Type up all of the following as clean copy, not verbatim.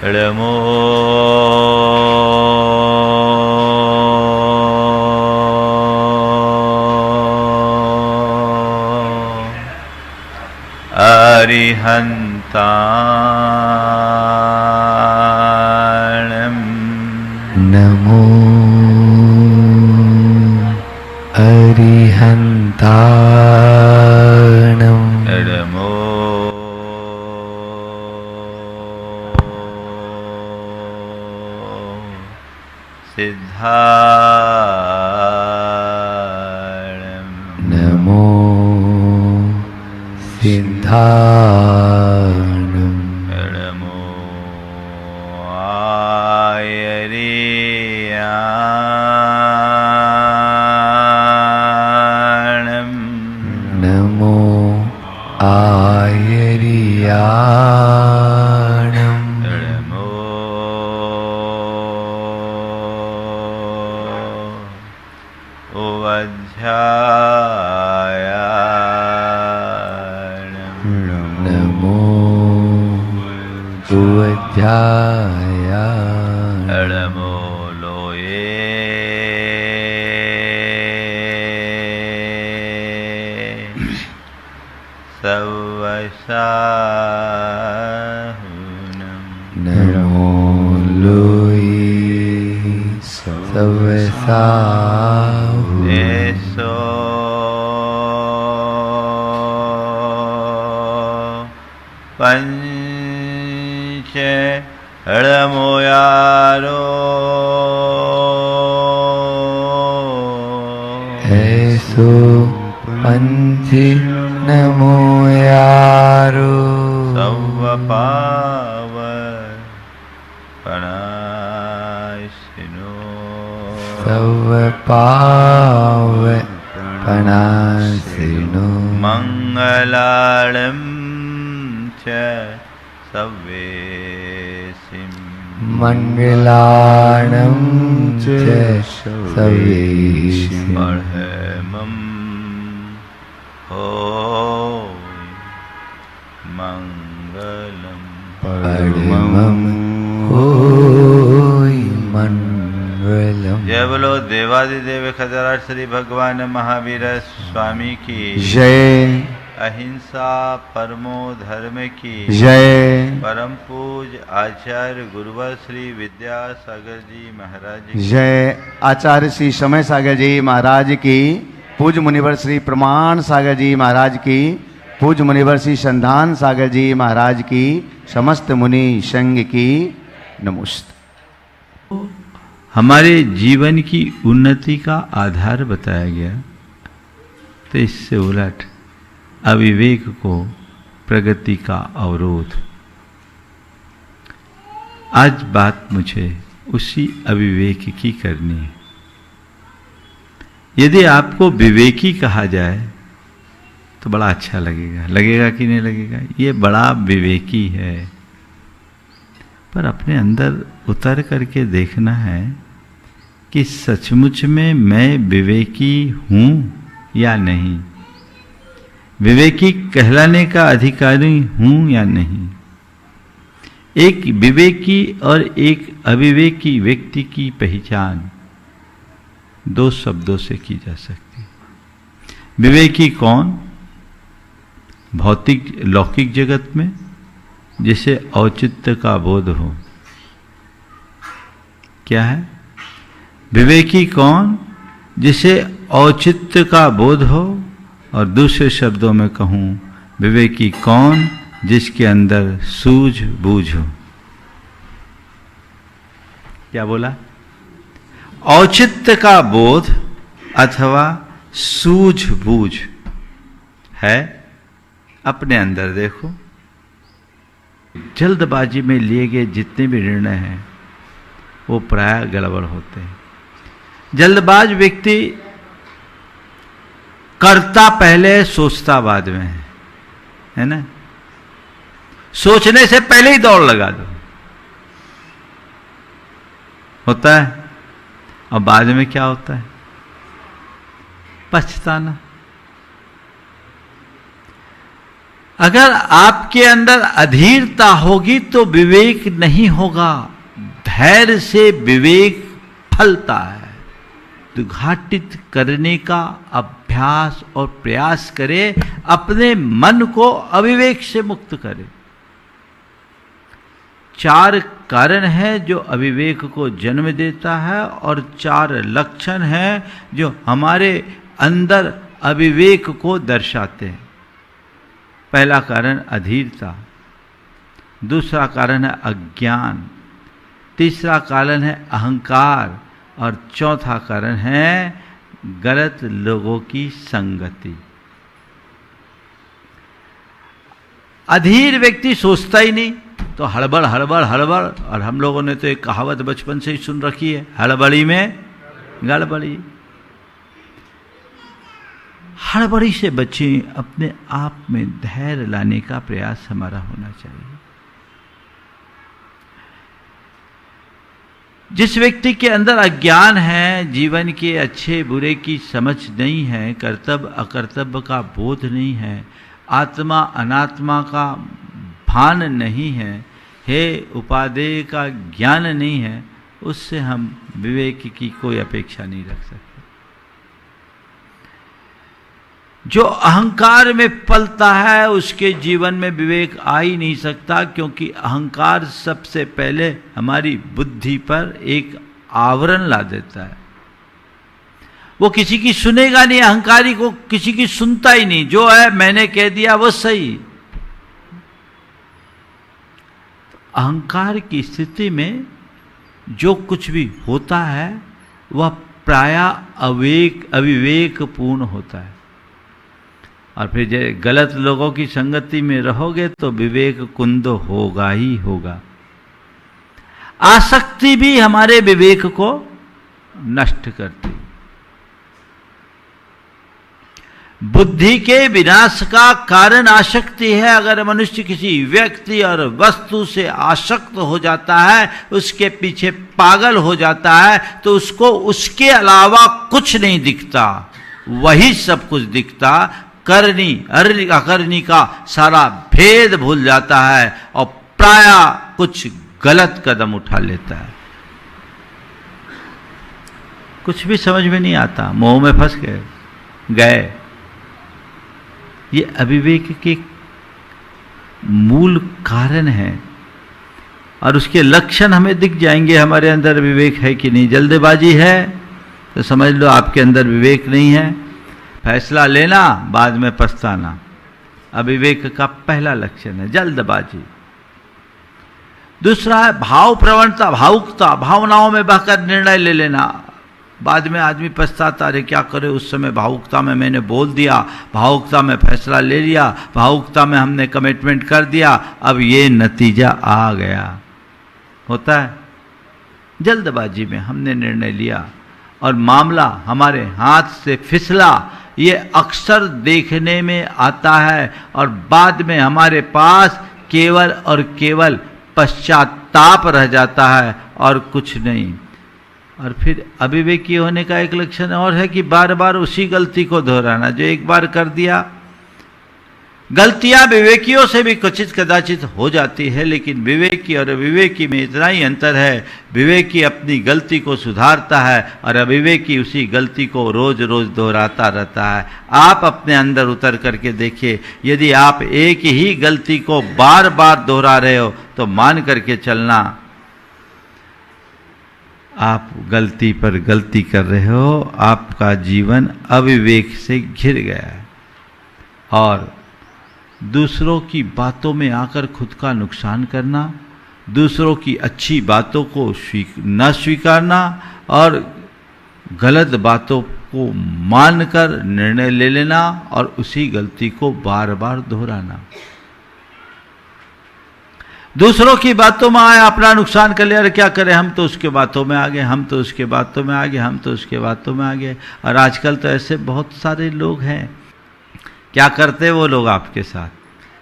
नमो अरिहन्ताणं नमो अरिहन्ताणं नमो सिद्धाणं नमो सिद्धाणं नमो आयर्याणं नमो आयर्याणं नमो उवध्यायाणं नमो उवध्यायाणं नमो लोये सवसाहुनं नमो लोये सवसाहुनं एषो पंच हळमोयारो ऐसो पंथि नमो यारो सवपाव पणाशिनो सव पाव पणासिनो मंगलाळं च सव्वेसिं मंगलाणं च सवेशिं परमं हो मंगलम् परमं होय मंगलम्। जय बोलो देवादिदेव खजराज श्री भगवान महावीर स्वामी की जय अहिंसा परमो धर्म की जय परम पूज आचार्य गुरुवर श्री विद्यासागर जी महाराज की जय आचार्य श्री समय सागर जी महाराज की, पूज्य मुनिवर श्री प्रमाण सागर जी महाराज की, पूज्य मुनिवर श्री संधान सागर जी महाराज की, समस्त मुनि संघ की नमस्ते। हमारे जीवन की उन्नति का आधार बताया गया, तो इससे उलट अविवेक को प्रगति का अवरोध। आज बात मुझे उसी अविवेक की करनी है। यदि आपको विवेकी कहा जाए तो बड़ा अच्छा लगेगा, लगेगा कि नहीं लगेगा? ये बड़ा विवेकी है, पर अपने अंदर उतर करके देखना है कि सचमुच में मैं विवेकी हूं या नहीं, विवेकी कहलाने का अधिकारी हूं या नहीं। एक विवेकी और एक अविवेकी व्यक्ति की पहचान दो शब्दों से की जा सकती है। विवेकी कौन? भौतिक लौकिक जगत में जिसे औचित्य का बोध हो। क्या है विवेकी? कौन? जिसे औचित्य का बोध हो, और दूसरे शब्दों में कहूं, विवेकी कौन? जिसके अंदर सूझबूझ हो। क्या बोला? औचित्य का बोध अथवा सूझबूझ है अपने अंदर। देखो, जल्दबाजी में लिए गए जितने भी निर्णय हैं वो प्राय गड़बड़ होते हैं। जल्दबाज व्यक्ति करता पहले, सोचता बाद में है ना? सोचने से पहले ही दौड़ लगा दो, होता है। और बाद में क्या होता है? पछताना। अगर आपके अंदर अधीरता होगी तो विवेक नहीं होगा। धैर्य से विवेक फलता है। दुर्घाटित करने का अभ्यास और प्रयास करें, अपने मन को अविवेक से मुक्त करें। 4 कारण है जो अविवेक को जन्म देता है और 4 लक्षण हैं जो हमारे अंदर अविवेक को दर्शाते हैं। पहला कारण अधीरता, दूसरा कारण है अज्ञान, तीसरा कारण है अहंकार और चौथा कारण है गलत लोगों की संगति। अधीर व्यक्ति सोचता ही नहीं, तो हड़बड़ हड़बड़ हड़बड़। और हम लोगों ने तो एक कहावत बचपन से ही सुन रखी है, हड़बड़ी में गड़बड़ी। हड़बड़ी से बचें, अपने आप में धैर्य लाने का प्रयास हमारा होना चाहिए। जिस व्यक्ति के अंदर अज्ञान है, जीवन के अच्छे बुरे की समझ नहीं है, कर्तव्य अकर्तव्य का बोध नहीं है, आत्मा अनात्मा का भान नहीं है, हे उपादेय का ज्ञान नहीं है, उससे हम विवेक की कोई अपेक्षा नहीं रख सकते। जो अहंकार में पलता है उसके जीवन में विवेक आ ही नहीं सकता, क्योंकि अहंकार सबसे पहले हमारी बुद्धि पर एक आवरण ला देता है। वो किसी की सुनेगा नहीं, अहंकारी को किसी की सुनता ही नहीं। जो है मैंने कह दिया वो सही। अहंकार की स्थिति में जो कुछ भी होता है वह प्रायः अविवेकपूर्ण होता है। और फिर जब गलत लोगों की संगति में रहोगे तो विवेक कुंद होगा ही होगा। आसक्ति भी हमारे विवेक को नष्ट करती। बुद्धि के विनाश का कारण आसक्ति है। अगर मनुष्य किसी व्यक्ति और वस्तु से आसक्त हो जाता है, उसके पीछे पागल हो जाता है, तो उसको उसके अलावा कुछ नहीं दिखता, वही सब कुछ दिखता। करनी अकरनी का सारा भेद भूल जाता है और प्रायः कुछ गलत कदम उठा लेता है। कुछ भी समझ में नहीं आता, मोह में फंस गए। ये अविवेक के मूल कारण है और उसके लक्षण हमें दिख जाएंगे। हमारे अंदर विवेक है कि नहीं। जल्दबाजी है तो समझ लो आपके अंदर विवेक नहीं है। फैसला लेना, बाद में पछताना, अविवेक का पहला लक्षण है जल्दबाजी। दूसरा है भाव प्रवणता, भावुकता, भावनाओं में बहकर निर्णय ले लेना। बाद में आदमी पछताता, अरे क्या करे, उस समय भावुकता में मैंने बोल दिया, भावुकता में फैसला ले लिया, भावुकता में हमने कमिटमेंट कर दिया, अब ये नतीजा आ गया। होता है जल्दबाजी में हमने निर्णय लिया और मामला हमारे हाथ से फिसला। ये अक्सर देखने में आता है और बाद में हमारे पास केवल और केवल पश्चाताप रह जाता है और कुछ नहीं। और फिर अविवेकी होने का एक लक्षण और है कि बार बार उसी गलती को दोहराना। जो एक बार कर दिया, गलतियां विवेकियों से भी क्वचित कदाचित हो जाती है, लेकिन विवेकी और अविवेकी में इतना ही अंतर है। विवेकी अपनी गलती को सुधारता है और अविवेकी उसी गलती को रोज रोज दोहराता रहता है। आप अपने अंदर उतर करके देखिए, यदि आप एक ही गलती को बार बार दोहरा रहे हो तो मान करके चलना आप गलती पर गलती कर रहे हो, आपका जीवन अविवेक से घिर गया है। और दूसरों की बातों में आकर खुद का नुकसान करना, दूसरों की अच्छी बातों को न स्वीकारना और गलत बातों को मानकर निर्णय ले लेना और उसी गलती को बार बार दोहराना। दूसरों की बातों में आए, अपना नुकसान कर लिया, अरे क्या करें, हम तो उसके बातों में आ गए, हम तो उसके बातों में आ गए, हम तो उसके बातों में आ गए। और आजकल तो ऐसे बहुत सारे लोग हैं। क्या करते वो लोग आपके साथ?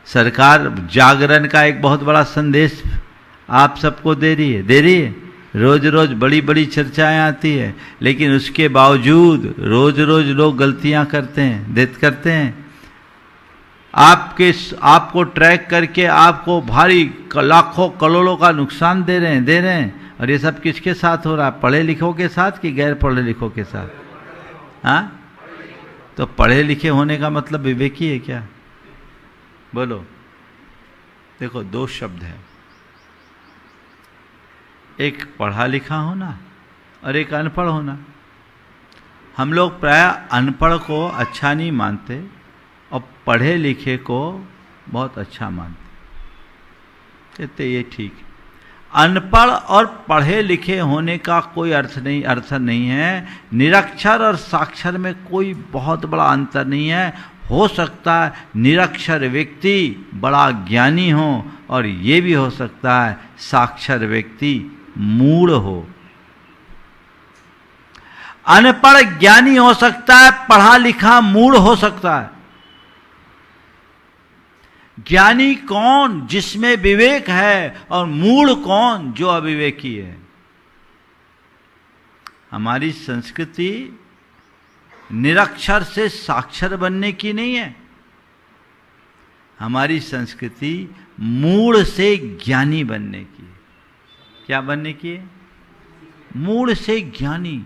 सरकार जागरण का एक बहुत बड़ा संदेश आप सबको दे रही है। रोज रोज बड़ी बड़ी चर्चाएं आती है, लेकिन उसके बावजूद रोज रोज लोग गलतियां करते हैं। आपको ट्रैक करके आपको भारी लाखों करोड़ों का नुकसान दे रहे हैं। और ये सब किसके साथ हो रहा है? पढ़े लिखों के साथ कि गैर पढ़े लिखों के साथ? हाँ, तो पढ़े लिखे होने का मतलब विवेकी है क्या? बोलो। देखो, दो शब्द है, एक पढ़ा लिखा होना और एक अनपढ़ होना। हम लोग प्राय अनपढ़ को अच्छा नहीं मानते और पढ़े लिखे को बहुत अच्छा मानते, कहते ये ठीक है। अनपढ़ और पढ़े लिखे होने का कोई अर्थ नहीं है। निरक्षर और साक्षर में कोई बहुत बड़ा अंतर नहीं है। हो सकता है निरक्षर व्यक्ति बड़ा ज्ञानी हो और ये भी हो सकता है साक्षर व्यक्ति मूढ़ हो। अनपढ़ ज्ञानी हो सकता है, पढ़ा लिखा मूढ़ हो सकता है। ज्ञानी कौन? जिसमें विवेक है, और मूढ़ कौन? जो अविवेकी है। हमारी संस्कृति निरक्षर से साक्षर बनने की नहीं है, हमारी संस्कृति मूढ़ से ज्ञानी बनने की है। क्या बनने की है? मूढ़ से ज्ञानी।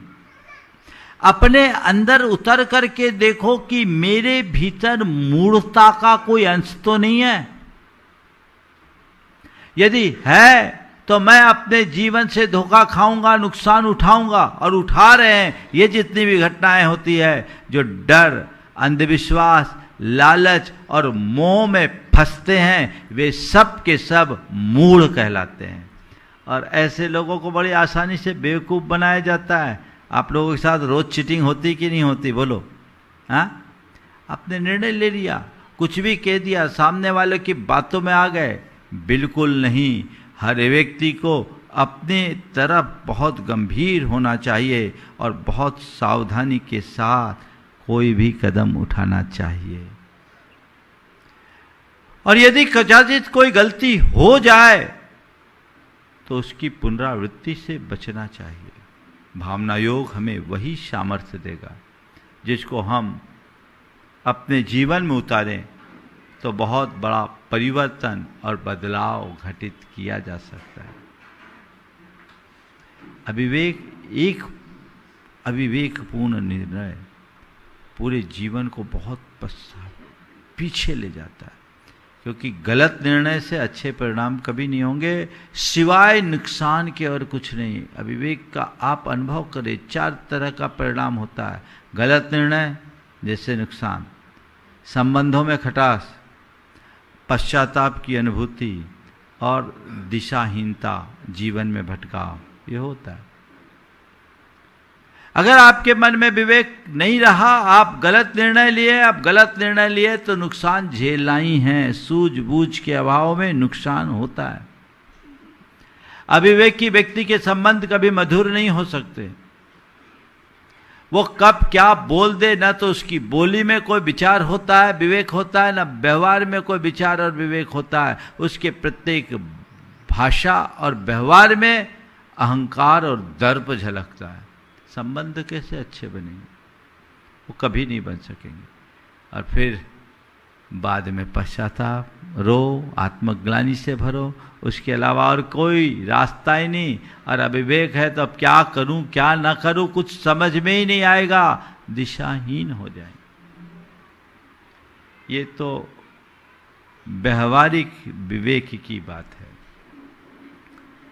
अपने अंदर उतर करके देखो कि मेरे भीतर मूढ़ता का कोई अंश तो नहीं है। यदि है तो मैं अपने जीवन से धोखा खाऊंगा, नुकसान उठाऊंगा, और उठा रहे हैं। ये जितनी भी घटनाएं होती है जो डर, अंधविश्वास, लालच और मोह में फंसते हैं, वे सब के सब मूढ़ कहलाते हैं। और ऐसे लोगों को बड़ी आसानी से बेवकूफ बनाया जाता है। आप लोगों के साथ रोज चीटिंग होती कि नहीं होती? बोलो। हाँ, आपने निर्णय ले लिया, कुछ भी कह दिया, सामने वाले की बातों में आ गए। बिल्कुल नहीं। हर व्यक्ति को अपने तरफ बहुत गंभीर होना चाहिए और बहुत सावधानी के साथ कोई भी कदम उठाना चाहिए। और यदि कदाचित कोई गलती हो जाए तो उसकी पुनरावृत्ति से बचना चाहिए। भावना योग हमें वही सामर्थ्य देगा जिसको हम अपने जीवन में उतारें तो बहुत बड़ा परिवर्तन और बदलाव घटित किया जा सकता है। एक अविवेकपूर्ण निर्णय पूरे जीवन को बहुत पीछे ले जाता है, क्योंकि गलत निर्णय से अच्छे परिणाम कभी नहीं होंगे, सिवाय नुकसान के और कुछ नहीं। अविवेक का आप अनुभव करें, 4 तरह का परिणाम होता है। गलत निर्णय जैसे नुकसान, संबंधों में खटास, पश्चाताप की अनुभूति और दिशाहीनता, जीवन में भटकाव, ये होता है। अगर आपके मन में विवेक नहीं रहा, आप गलत निर्णय लिए तो नुकसान झेलना ही है। सूझबूझ के अभाव में नुकसान होता है। अविवेकी व्यक्ति के संबंध कभी मधुर नहीं हो सकते। वो कब क्या बोल दे, ना तो उसकी बोली में कोई विचार होता है, विवेक होता है, ना व्यवहार में कोई विचार और विवेक होता है। उसके प्रत्येक भाषा और व्यवहार में अहंकार और दर्प झलकता है। संबंध कैसे अच्छे बनेंगे? वो कभी नहीं बन सकेंगे। और फिर बाद में पश्चाताप, रो, आत्मग्लानि से भरो, उसके अलावा और कोई रास्ता ही नहीं। और अविवेक है तो अब क्या करूं क्या ना करूं कुछ समझ में ही नहीं आएगा, दिशाहीन हो जाएंगे। ये तो व्यवहारिक विवेक की बात है।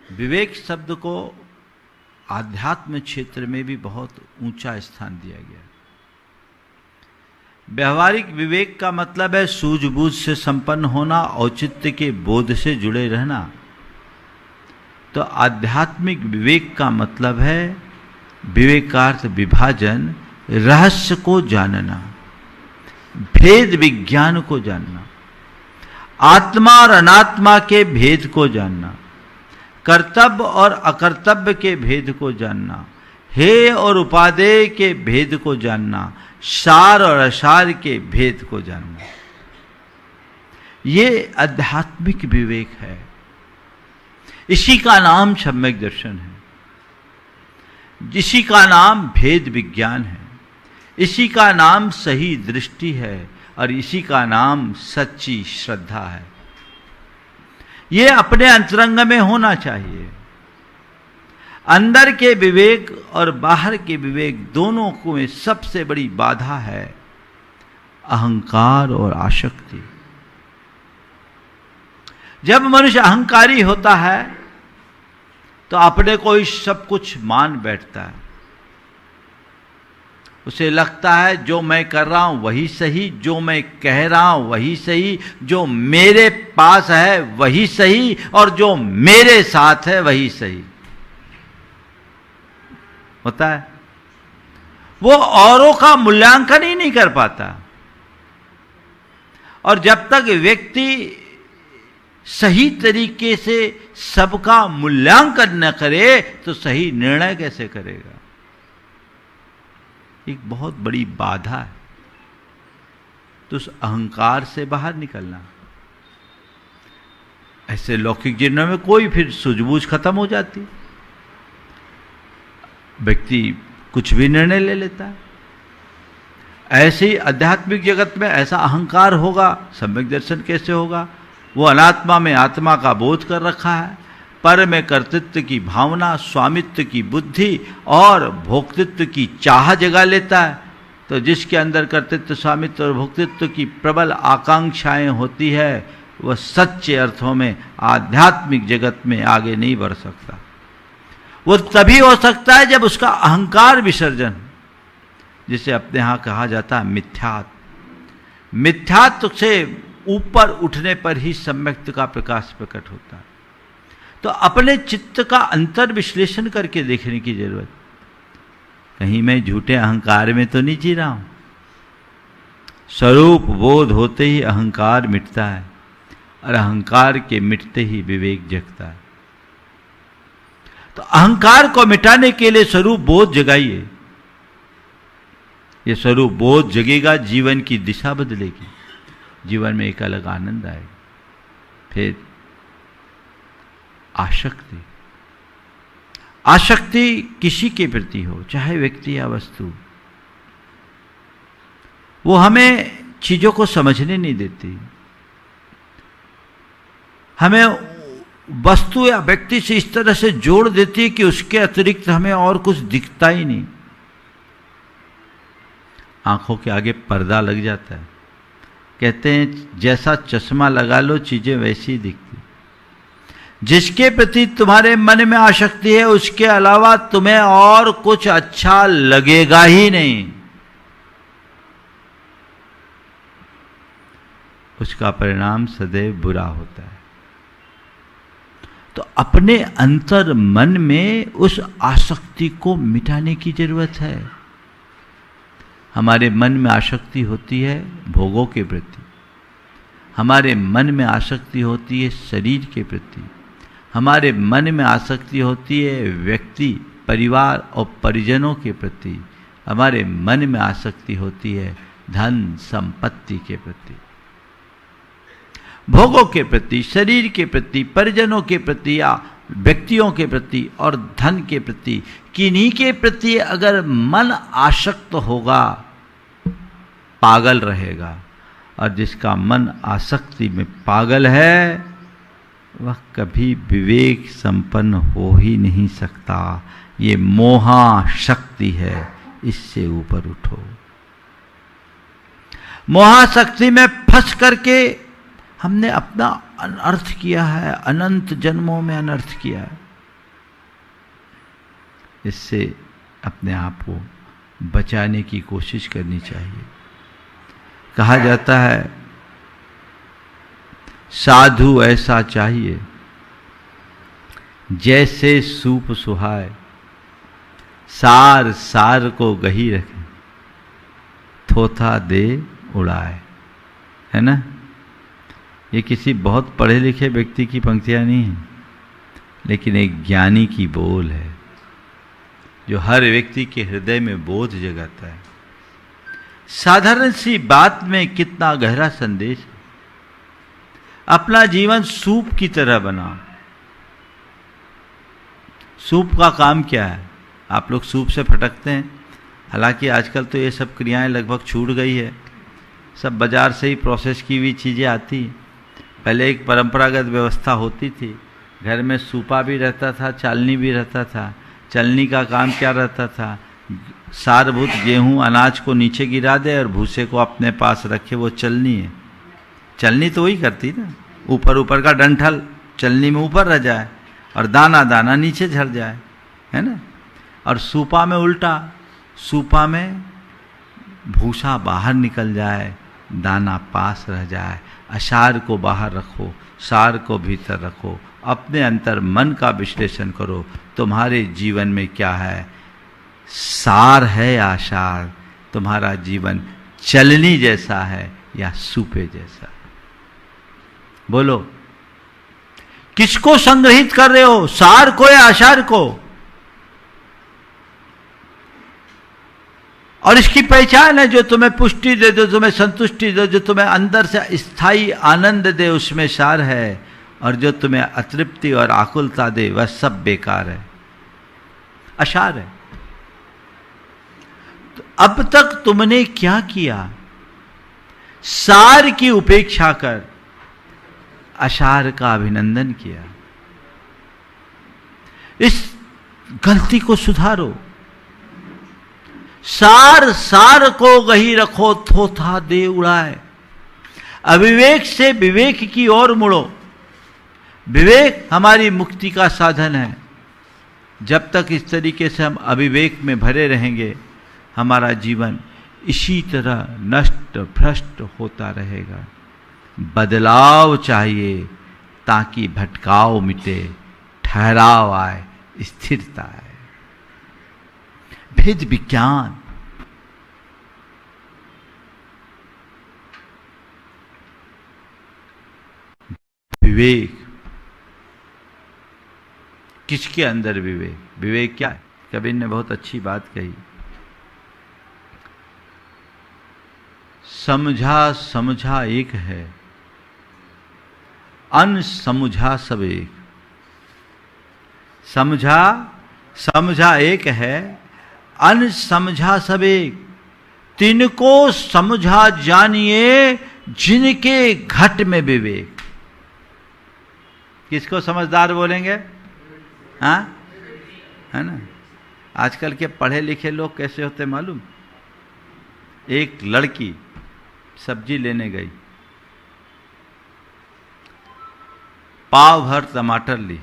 विवेक शब्द को आध्यात्म क्षेत्र में भी बहुत ऊंचा स्थान दिया गया। व्यवहारिक विवेक का मतलब है सूझबूझ से संपन्न होना, औचित्य के बोध से जुड़े रहना। तो आध्यात्मिक विवेक का मतलब है विवेकार्थ विभाजन, रहस्य को जानना, भेद विज्ञान को जानना, आत्मा और अनात्मा के भेद को जानना, कर्तव्य और अकर्तव्य के भेद को जानना, हेय और उपादेय के भेद को जानना, सार और असार के भेद को जानना। ये आध्यात्मिक विवेक है। इसी का नाम सम्यक दर्शन है, इसी का नाम भेद विज्ञान है, इसी का नाम सही दृष्टि है। और इसी का नाम सच्ची श्रद्धा है। ये अपने अंतरंग में होना चाहिए। अंदर के विवेक और बाहर के विवेक दोनों को में सबसे बड़ी बाधा है अहंकार और आसक्ति। जब मनुष्य अहंकारी होता है तो अपने को ही सब कुछ मान बैठता है। उसे लगता है जो मैं कर रहा हूं वही सही, जो मैं कह रहा हूं वही सही, जो मेरे पास है वही सही, और जो मेरे साथ है वही सही होता है। वो औरों का मूल्यांकन ही नहीं कर पाता। और जब तक व्यक्ति सही तरीके से सबका मूल्यांकन न करे तो सही निर्णय कैसे करेगा? एक बहुत बड़ी बाधा है। तो उस अहंकार से बाहर निकलना। ऐसे लौकिक जीवन में कोई फिर सूझबूझ खत्म हो जाती, व्यक्ति कुछ भी निर्णय ले लेता है। ऐसे ही आध्यात्मिक जगत में ऐसा अहंकार होगा, सम्यक दर्शन कैसे होगा? वो अनात्मा में आत्मा का बोध कर रखा है, पर में कर्तृत्व की भावना, स्वामित्व की बुद्धि और भोक्तृत्व की चाह जगा लेता है। तो जिसके अंदर कर्तृत्व, स्वामित्व और भोक्तृत्व की प्रबल आकांक्षाएं होती है, वह सच्चे अर्थों में आध्यात्मिक जगत में आगे नहीं बढ़ सकता। वो तभी हो सकता है जब उसका अहंकार विसर्जन, जिसे अपने यहां कहा जाता है मिथ्यात्व। मिथ्यात्व से ऊपर उठने पर ही सम्यक्त का प्रकाश प्रकट होता है। तो अपने चित्त का अंतर विश्लेषण करके देखने की जरूरत। कहीं मैं झूठे अहंकार में तो नहीं जी रहा हूं। स्वरूप बोध होते ही अहंकार मिटता है, और अहंकार के मिटते ही विवेक जगता है। तो अहंकार को मिटाने के लिए स्वरूप बोध जगाइए। ये स्वरूप बोध जगेगा, जीवन की दिशा बदलेगी, जीवन में एक अलग आनंद आएगा। फिर आसक्ति, आसक्ति किसी के प्रति हो, चाहे व्यक्ति या वस्तु, वो हमें चीजों को समझने नहीं देती। हमें वस्तु या व्यक्ति से इस तरह से जोड़ देती है कि उसके अतिरिक्त हमें और कुछ दिखता ही नहीं। आंखों के आगे पर्दा लग जाता है। कहते हैं जैसा चश्मा लगा लो चीजें वैसी ही दिखती। जिसके प्रति तुम्हारे मन में आसक्ति है, उसके अलावा तुम्हें और कुछ अच्छा लगेगा ही नहीं। उसका परिणाम सदैव बुरा होता है। तो अपने अंतर मन में उस आसक्ति को मिटाने की जरूरत है। हमारे मन में आसक्ति होती है भोगों के प्रति, हमारे मन में आसक्ति होती है शरीर के प्रति, हमारे मन में आसक्ति होती है व्यक्ति, परिवार और परिजनों के प्रति, हमारे मन में आसक्ति होती है धन संपत्ति के प्रति। भोगों के प्रति, शरीर के प्रति, परिजनों के प्रति या व्यक्तियों के प्रति और धन के प्रति, किन्हीं के प्रति अगर मन आसक्त होगा पागल रहेगा। और जिसका मन आसक्ति में पागल है वह कभी विवेक संपन्न हो ही नहीं सकता। ये मोहा शक्ति है, इससे ऊपर उठो। मोहाशक्ति में फंस करके हमने अपना अनर्थ किया है, अनंत जन्मों में अनर्थ किया है। इससे अपने आप को बचाने की कोशिश करनी चाहिए। कहा जाता है साधु ऐसा चाहिए जैसे सूप सुहाए, सार सार को गही रखे, थोथा दे उड़ाए। है ना? ये किसी बहुत पढ़े लिखे व्यक्ति की पंक्तियां नहीं है, लेकिन एक ज्ञानी की बोल है जो हर व्यक्ति के हृदय में बोध जगाता है। साधारण सी बात में कितना गहरा संदेश है। अपना जीवन सूप की तरह बनाओ। सूप का काम क्या है? आप लोग सूप से फटकते हैं। हालांकि आजकल तो ये सब क्रियाएं लगभग छूट गई है। सब बाजार से ही प्रोसेस की हुई चीज़ें आती। पहले एक परंपरागत व्यवस्था होती थी, घर में सूपा भी रहता था, चालनी भी रहता था। चलनी का काम क्या रहता था, सारभूत गेहूं अनाज को नीचे गिरा दे और भूसे को अपने पास रखे, वो चलनी है। चलनी तो वही करती ना, ऊपर ऊपर का डंठल चलनी में ऊपर रह जाए और दाना दाना नीचे झड़ जाए, है ना। और सूपा में उल्टा, सूपा में भूसा बाहर निकल जाए, दाना पास रह जाए। असार को बाहर रखो, सार को भीतर रखो। अपने अंतर मन का विश्लेषण करो, तुम्हारे जीवन में क्या है, सार है या आसार। तुम्हारा जीवन चलनी जैसा है या सूपे जैसा। बोलो, किसको संग्रहित कर रहे हो, सार को या आसार को? और इसकी पहचान है जो तुम्हें पुष्टि दे, जो तुम्हें संतुष्टि दे, जो तुम्हें अंदर से स्थायी आनंद दे, उसमें सार है। और जो तुम्हें अतृप्ति और आकुलता दे, वह सब बेकार है, असार है। तो अब तक तुमने क्या किया? सार की उपेक्षा कर असार का अभिनंदन किया। इस गलती को सुधारो। सार सार को गही रखो, थोथा दे उड़ाए। अविवेक से विवेक की ओर मुड़ो। विवेक हमारी मुक्ति का साधन है। जब तक इस तरीके से हम अविवेक में भरे रहेंगे, हमारा जीवन इसी तरह नष्ट भ्रष्ट होता रहेगा। बदलाव चाहिए ताकि भटकाव मिटे, ठहराव आए, स्थिरता आए। भेद विज्ञान, विवेक। किसके अंदर विवेक? विवेक क्या है? कबीर ने बहुत अच्छी बात कही, समझा समझा एक है, अनसमझा सब एक। समझा समझा एक है, अनसमझा सब एक। तिनको समझा जानिए जिनके घट में विवेक। किसको समझदार बोलेंगे? हाँ, है ना। आजकल के पढ़े लिखे लोग कैसे होते मालूम? एक लड़की सब्जी लेने गई, पाव भर टमाटर ली।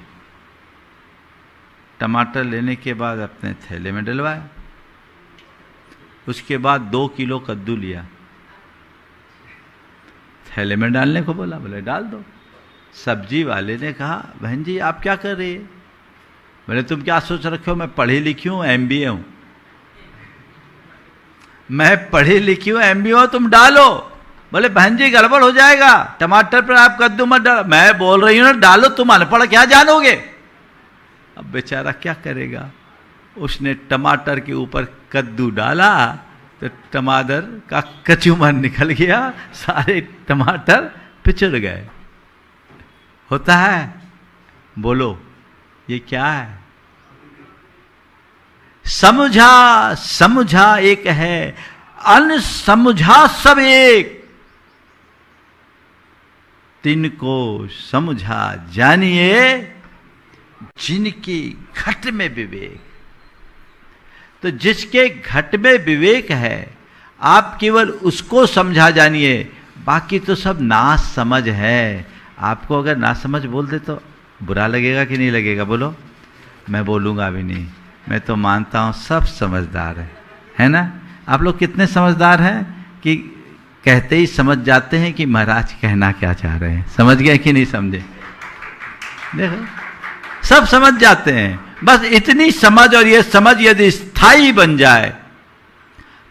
टमाटर लेने के बाद अपने थैले में डलवाया। उसके बाद 2 किलो कद्दू लिया, थैले में डालने को बोला, बोले डाल दो। सब्जी वाले ने कहा, बहन जी आप क्या कर रही है? बोले तुम क्या सोच रखे हो, मैं पढ़ी लिखी हूं, MBA हूं। मैं पढ़ी लिखी हूं, MBA हूं, तुम डालो। बोले बहन जी गड़बड़ हो जाएगा, टमाटर पर आप कद्दू मत डालो। मैं बोल रही हूं ना डालो, तुम अनपढ़ क्या जानोगे। अब बेचारा क्या करेगा, उसने टमाटर के ऊपर कद्दू डाला तो टमाटर का कचूमर निकल गया, सारे टमाटर पिचड़ गए। होता है? बोलो ये क्या है? समझा समझा एक है, अनसमझा सब एक। तिनको समझा जानिए जिनकी घट में विवेक। तो जिसके घट में विवेक है, आप केवल उसको समझा जानिए, बाकी तो सब नास समझ है। आपको अगर नास समझ बोल दे तो बुरा लगेगा कि नहीं लगेगा? बोलो। मैं बोलूँगा भी नहीं, मैं तो मानता हूँ सब समझदार है ना। आप लोग कितने समझदार हैं कि कहते ही समझ जाते हैं कि महाराज कहना क्या चाह रहे हैं। समझ गए कि नहीं समझे? देखो सब समझ जाते हैं, बस इतनी समझ, और ये समझ यदि स्थायी बन जाए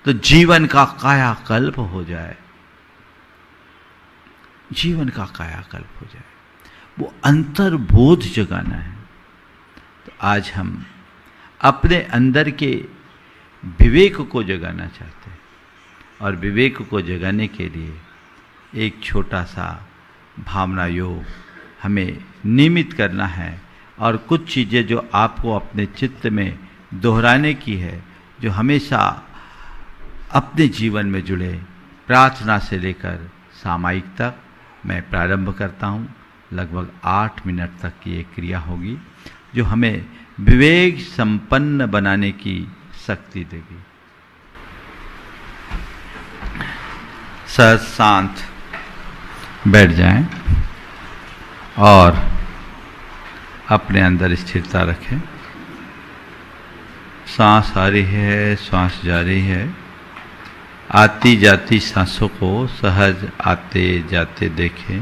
तो जीवन का कायाकल्प हो जाए। जीवन का कायाकल्प हो जाए, वो अंतर्बोध जगाना है। तो आज हम अपने अंदर के विवेक को जगाना चाहते हैं, और विवेक को जगाने के लिए एक छोटा सा भावना योग हमें नियमित करना है। और कुछ चीज़ें जो आपको अपने चित्त में दोहराने की है, जो हमेशा अपने जीवन में जुड़े, प्रार्थना से लेकर सामायिक तक मैं प्रारंभ करता हूँ। लगभग 8 मिनट तक की एक क्रिया होगी जो हमें विवेक संपन्न बनाने की शक्ति देगी। सहज शांत बैठ जाएं और अपने अंदर स्थिरता रखें। सांस आ रही है, सांस जा रही है। आती जाती सांसों को सहज आते जाते देखें।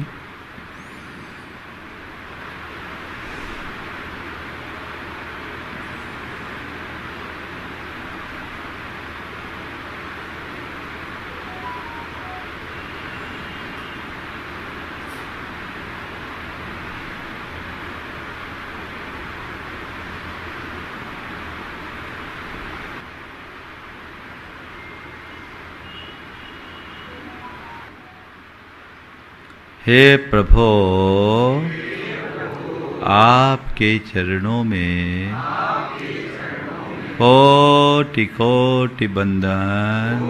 हे प्रभु, आपके चरणों में कोटि कोटि बंदन,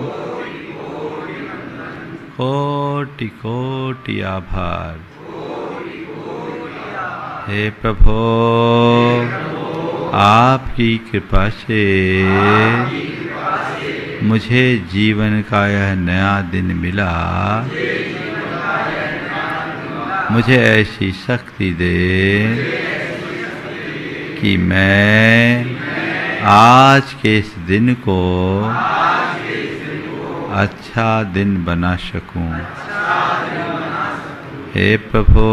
कोटि कोटि आभार। हे प्रभु, आपकी कृपा से मुझे जीवन का यह नया दिन मिला। मुझे ऐसी शक्ति दे कि मैं आज के इस दिन को अच्छा दिन बना सकूं। हे प्रभु,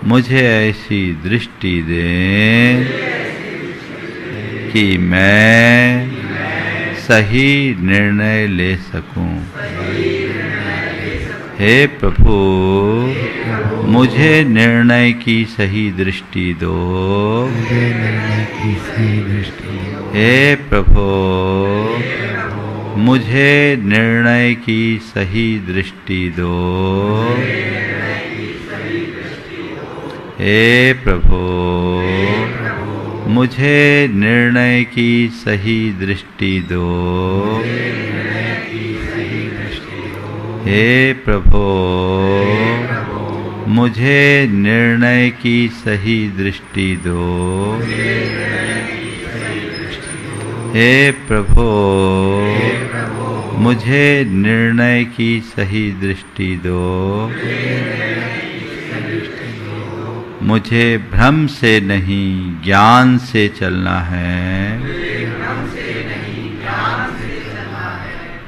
मुझे ऐसी दृष्टि दे कि मैं सही निर्णय ले सकूं। हे प्रभु, मुझे निर्णय की सही दृष्टि दो। हे प्रभु, मुझे निर्णय की सही दृष्टि दो। हे प्रभु, मुझे निर्णय की सही दृष्टि दो। हे प्रभु, मुझे निर्णय की सही दृष्टि दो। हे प्रभु, मुझे निर्णय की सही दृष्टि दो। मुझे भ्रम से नहीं ज्ञान से चलना है।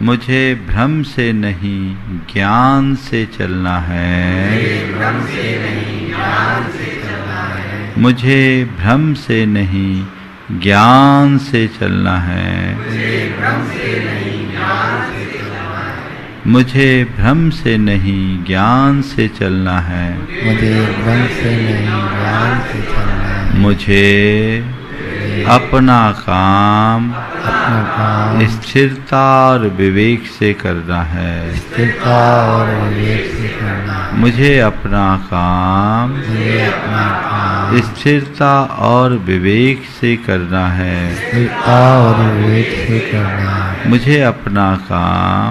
मुझे भ्रम से नहीं ज्ञान से चलना है। मुझे भ्रम से नहीं ज्ञान से चलना है। मुझे भ्रम से नहीं ज्ञान से चलना है। मुझे भ्रम से नहीं ज्ञान से चलना है। मुझे अपना काम स्थिरता और विवेक से करना है। स्थिरता और विवेक से करना है। मुझे अपना काम स्थिरता और विवेक से करना है। स्थिरता और विवेक से करना है। मुझे अपना काम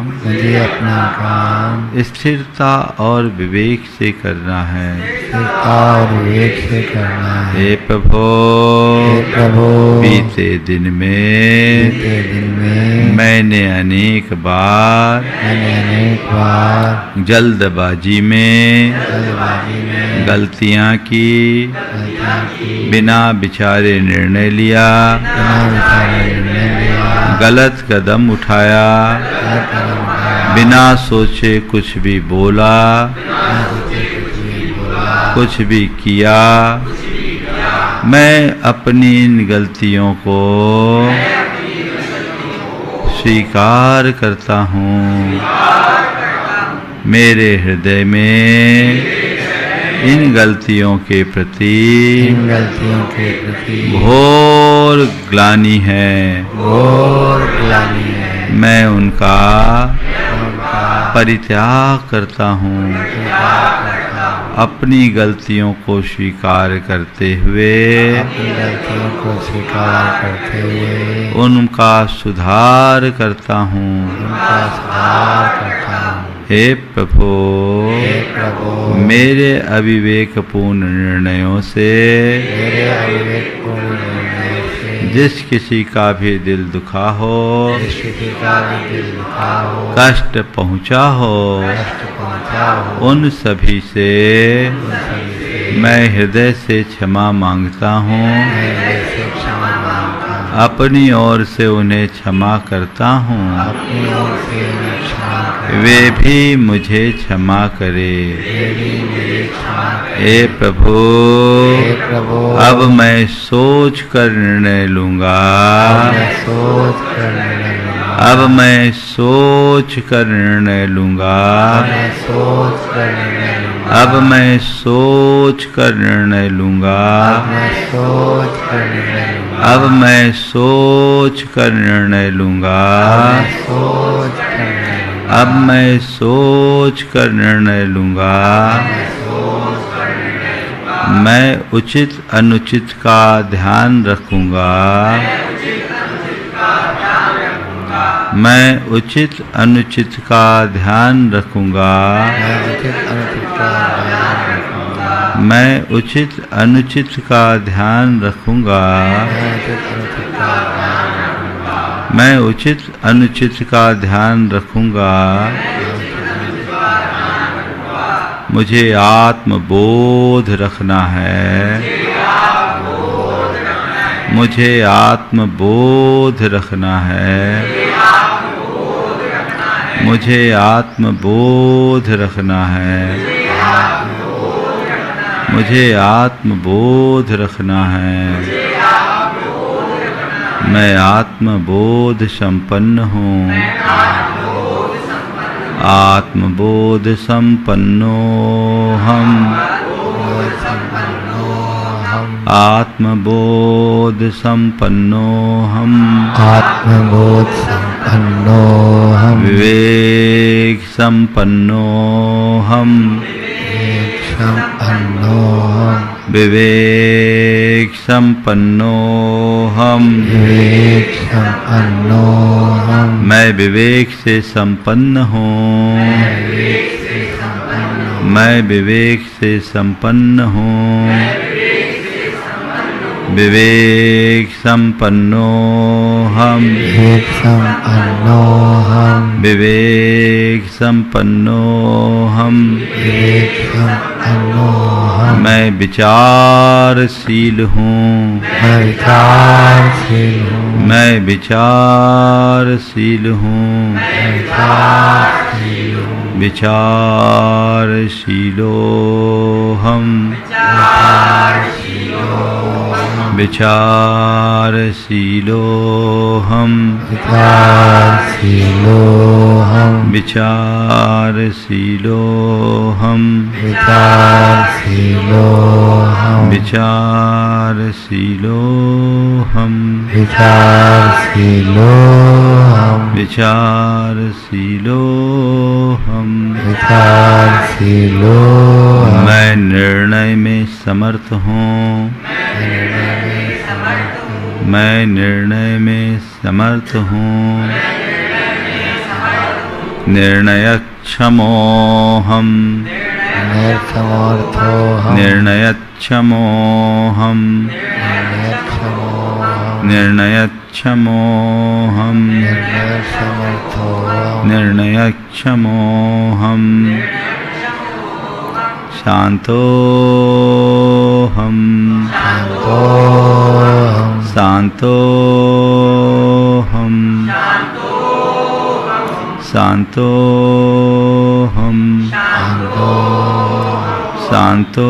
स्थिरता और विवेक से करना है। स्थिरता और विवेक से करना है। हे प्रभु, बीते दिन में मैंने अनेक बार जल्दबाजी में गलतियां की, बिना विचारे निर्णय लिया, गलत कदम उठाया, बिना सोचे कुछ भी बोला, कुछ भी किया। मैं अपनी इन गलतियों को स्वीकार करता हूँ। मेरे हृदय में इन गलतियों के प्रति घोर ग्लानि है। मैं उनका परित्याग करता हूँ अपनी गलतियों को स्वीकार करते हुए अपनी गलतियों को स्वीकार करते हुए उनका सुधार करता हूँ। उनका सुधार करता हूँ। हे प्रभु, हे प्रभु, मेरे अविवेकपूर्ण निर्णयों से मेरे अविवेकपूर्ण निर्णय से जिस किसी का भी दिल दुखा हो, जिस किसी का भी दिल दुखा हो, कष्ट पहुँचा हो, कष्ट पहुँचा हो, उन सभी से उन सभी से मैं हृदय से क्षमा मांगता हूँ। मैं हृदय से क्षमा मांगता हूँ। अपनी ओर से उन्हें क्षमा करता हूँ। अपनी ओर से उन्हें क्षमा कर, वे भी मुझे क्षमा करे। वे भी मुझे क्षमा कर। हे प्रभु, हे प्रभु, अब मैं सोच कर निर्णय लूंगा। अब मैं सोच कर निर्णय लूंगा। अब मैं सोच कर निर्णय लूंगा। अब मैं सोच कर निर्णय लूंगा। अब मैं सोच कर निर्णय लूंगा। अब मैं सोच कर निर्णय लूंगा। अब मैं सोच कर निर्णय लूंगा। अब मैं सोच कर निर्णय लूंगा। अब मैं सोच कर निर्णय लूंगा। मैं उचित अनुचित का ध्यान रखूंगा। मैं उचित अनुचित का ध्यान रखूंगा। मैं उचित अनुचित का ध्यान रखूंगा। मैं उचित अनुचित का ध्यान रखूंगा। मुझे आत्मबोध रखना है। मुझे आत्मबोध रखना है। मुझे आत्मबोध रखना है। मुझे आत्मबोध रखना है। मैं आत्मबोध संपन्न हूँ। आत्मबोध संपन्नो हम। आत्मबोध संपन्नो हम। आत्मबोध संपन्नो हम। विवेक संपन्नो हम। विवेक संपन्नो हम। विवेक संपन्नो हम। विवेक संपन्नो हम। मैं विवेक से संपन्न हूँ। मैं विवेक से संपन्न हूँ। विवेक संपन्नो हम। विवेक संपन्नो हम। विवेक संपन्नो हम। विवेक संपन्नो हम। मैं विचारशील हूँ। मैं विचारशील हूँ। मैं विचारशील हूँ। मैं विचारशील हूँ। विचारशीलो हम। विचारशीलो हम। विचारशीलो हम। विचारशीलो हम। विचारशीलो हम। विचारशीलो हम। विचारशीलो हम। विचारशीलो हम। विचारशीलो हम। मैं निर्णय में समर्थ हूँ। मैं निर्णय में समर्थ हूँ। निर्णयक्षमो हम। निर्समर्थो हम। निर्णयक्षमो हम। निर्णयक्षमो हम। निर्णयक्षमो हम। निर्णयसमर्थो हम। निर्णयक्षमो हम। शांतो हम। शांतो हम। शांतो हम। शांतो हम। शांतो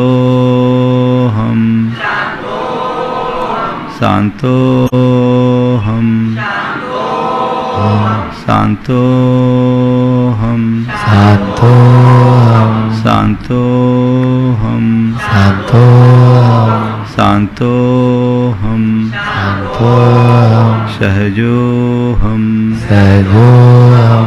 हम। शांतो हम। शांतो हम। शांतो हम। शांतो हम। शांतो हम। शांतो हम। सहजो हम। सहजो हम।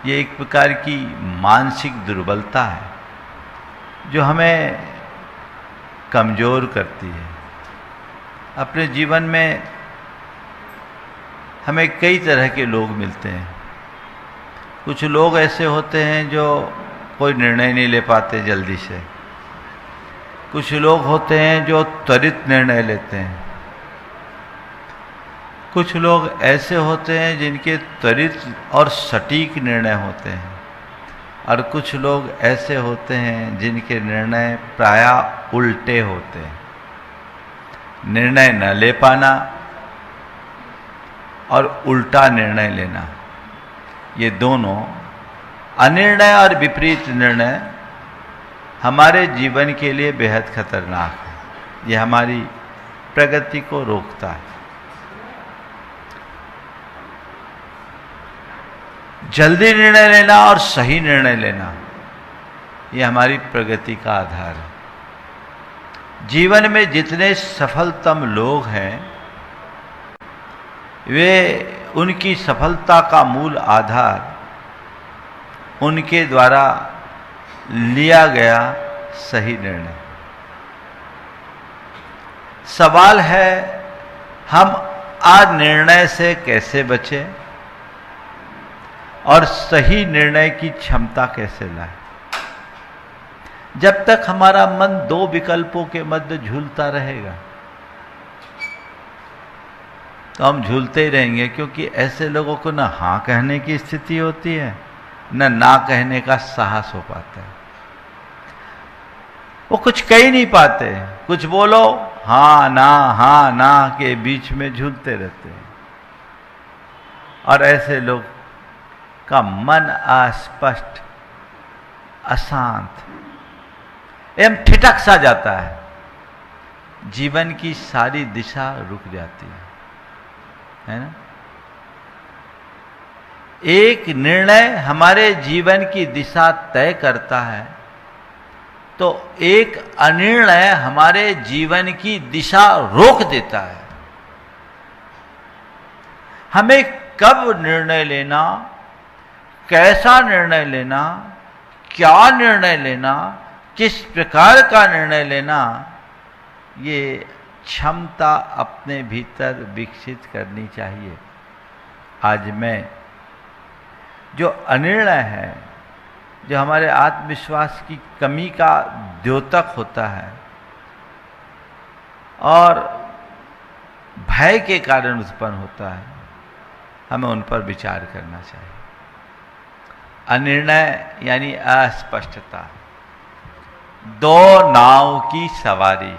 ये एक प्रकार की मानसिक दुर्बलता है जो हमें कमज़ोर करती है। अपने जीवन में हमें कई तरह के लोग मिलते हैं। कुछ लोग ऐसे होते हैं जो कोई निर्णय नहीं ले पाते जल्दी से। कुछ लोग होते हैं जो त्वरित निर्णय लेते हैं। कुछ लोग ऐसे होते हैं जिनके त्वरित और सटीक निर्णय होते हैं, और कुछ लोग ऐसे होते हैं जिनके निर्णय प्रायः उल्टे होते हैं। निर्णय न ले पाना और उल्टा निर्णय लेना, ये दोनों अनिर्णय और विपरीत निर्णय हमारे जीवन के लिए बेहद खतरनाक है। ये हमारी प्रगति को रोकता है। जल्दी निर्णय लेना और सही निर्णय लेना, ये हमारी प्रगति का आधार है। जीवन में जितने सफलतम लोग हैं, वे उनकी सफलता का मूल आधार उनके द्वारा लिया गया सही निर्णय। सवाल है, हम अनिर्णय से कैसे बचें और सही निर्णय की क्षमता कैसे लाएं। जब तक हमारा मन दो विकल्पों के मध्य झूलता रहेगा तो हम झूलते ही रहेंगे, क्योंकि ऐसे लोगों को न हाँ कहने की स्थिति होती है, न ना कहने का साहस हो पाता है। वो कुछ कह ही नहीं पाते, कुछ बोलो हाँ ना के बीच में झूलते रहते हैं। और ऐसे लोग का मन अस्पष्ट, अशांत एवं ठिठक सा जाता है। जीवन की सारी दिशा रुक जाती है ना। एक निर्णय हमारे जीवन की दिशा तय करता है, तो एक अनिर्णय हमारे जीवन की दिशा रोक देता है। हमें कब निर्णय लेना, कैसा निर्णय लेना, क्या निर्णय लेना, किस प्रकार का निर्णय लेना, ये क्षमता अपने भीतर विकसित करनी चाहिए। आज मैं जो अनिर्णय है, जो हमारे आत्मविश्वास की कमी का द्योतक होता है और भय के कारण उत्पन्न होता है, हमें उन पर विचार करना चाहिए। अनिर्णय यानी अस्पष्टता, दो नाव की सवारी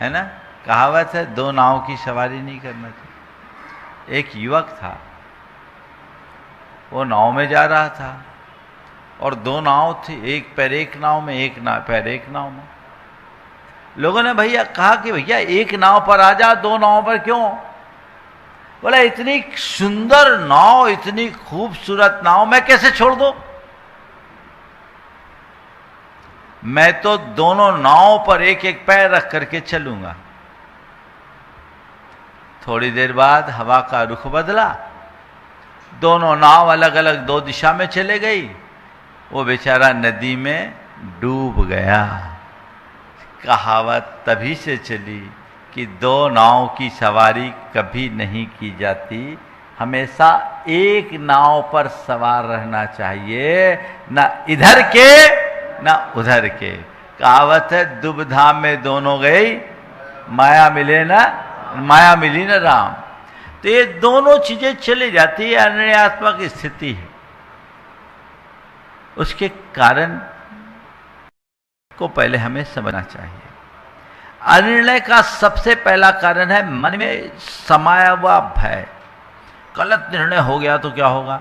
है ना। कहावत है, दो नाव की सवारी नहीं करना चाहिए। एक युवक था, वो नाव में जा रहा था और दो नाव थी, एक पैर एक नाव में, एक पैर एक नाव में। लोगों ने भैया कहा कि भैया एक नाव पर आ जा, दो नाव पर क्यों? बोला इतनी सुंदर नाव, इतनी खूबसूरत नाव मैं कैसे छोड़ दूं? मैं तो दोनों नाव पर एक एक पैर रख करके चलूंगा। थोड़ी देर बाद हवा का रुख बदला, दोनों नाव अलग अलग दो दिशा में चले गई। वो बेचारा नदी में डूब गया। कहावत तभी से चली कि दो नाव की सवारी कभी नहीं की जाती, हमेशा एक नाव पर सवार रहना चाहिए, न इधर के न उधर के। कहावत है, दुविधा में दोनों गई, माया मिली न राम। तो ये दोनों चीजें चली जाती है, अनिर्णयात्मक स्थिति है। उसके कारण को पहले हमें समझना चाहिए। अनिर्णय का सबसे पहला कारण है मन में समाया हुआ भय। गलत निर्णय हो गया तो क्या होगा?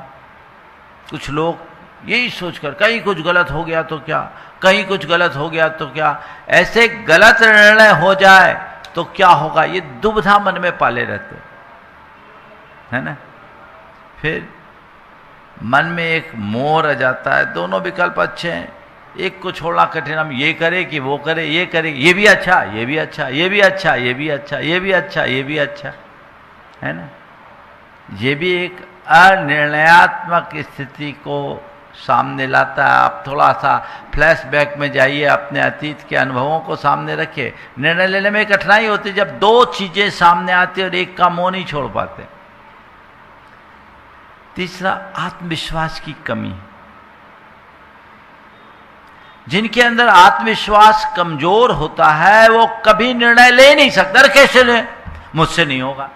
कुछ लोग यही सोचकर कहीं कुछ गलत हो गया तो क्या, कहीं कुछ गलत हो गया तो क्या, ऐसे गलत निर्णय हो जाए तो क्या होगा, ये दुविधा मन में पाले रहते है ना। फिर मन में एक मोह आ जाता है, दोनों विकल्प अच्छे हैं, एक को छोड़ना कठिन, हम ये करे कि वो करे, ये करे, ये भी अच्छा, ये भी अच्छा, ये भी अच्छा, ये भी अच्छा, ये भी अच्छा, ये भी अच्छा है ना। ये भी एक अनिर्णयात्मक स्थिति को सामने लाता है। आप थोड़ा सा फ्लैशबैक में जाइए, अपने अतीत के अनुभवों को सामने रखिए। निर्णय लेने में कठिनाई होती है जब दो चीजें सामने आती और एक का मुंह नहीं छोड़ पाते। तीसरा, आत्मविश्वास की कमी। जिनके अंदर आत्मविश्वास कमजोर होता है वो कभी निर्णय ले नहीं सकता। अरे कैसे ले, मुझसे नहीं होगा,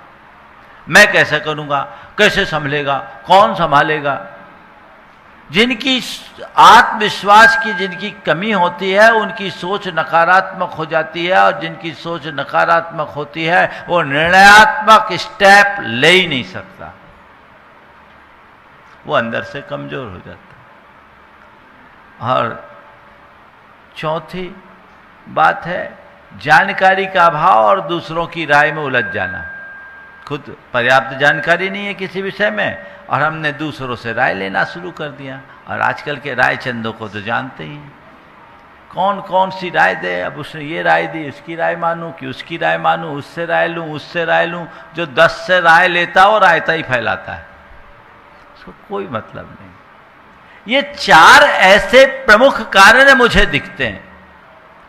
मैं कैसे करूंगा, कैसे संभलेगा, कौन संभालेगा। जिनकी आत्मविश्वास की जिनकी कमी होती है उनकी सोच नकारात्मक हो जाती है, और जिनकी सोच नकारात्मक होती है वो निर्णयात्मक स्टेप ले ही नहीं सकता, वो अंदर से कमजोर हो जाता है। और चौथी बात है जानकारी का अभाव और दूसरों की राय में उलझ जाना। खुद पर्याप्त जानकारी नहीं है किसी विषय में और हमने दूसरों से राय लेना शुरू कर दिया। और आजकल के राय चंदों को तो जानते ही हैं, कौन कौन सी राय दे। अब उसने ये राय दी, उसकी राय मानूं कि उसकी राय मानूं, उससे राय लूं, उससे राय लूं। जो 10 से राय लेता है वो रायता ही फैलाता है, उसको कोई मतलब नहीं। ये 4 ऐसे प्रमुख कारण मुझे दिखते हैं,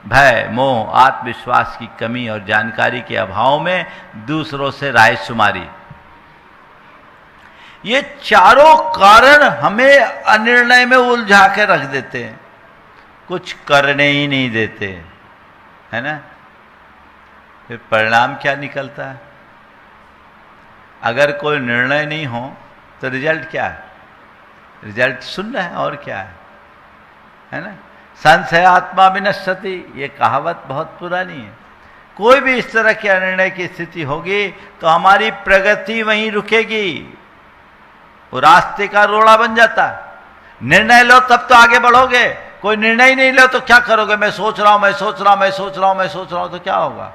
भय, मोह, आत्मविश्वास की कमी और जानकारी के अभाव में दूसरों से राय शुमारी। ये चारों कारण हमें अनिर्णय में उलझा के रख देते हैं, कुछ करने ही नहीं देते, है ना। फिर परिणाम क्या निकलता है? अगर कोई निर्णय नहीं हो तो रिजल्ट क्या है? रिजल्ट शून्य है, और क्या है ना। संशय आत्मा विनश्यति, ये कहावत बहुत पुरानी है। कोई भी इस तरह के अनिर्णय की स्थिति होगी तो हमारी प्रगति वहीं रुकेगी, वो रास्ते का रोड़ा बन जाता है। निर्णय लो तब तो आगे बढ़ोगे, कोई निर्णय ही नहीं लो तो क्या करोगे? मैं सोच रहा हूं, मैं सोच रहा हूं, मैं सोच रहा हूं, मैं सोच रहा हूं, तो क्या होगा?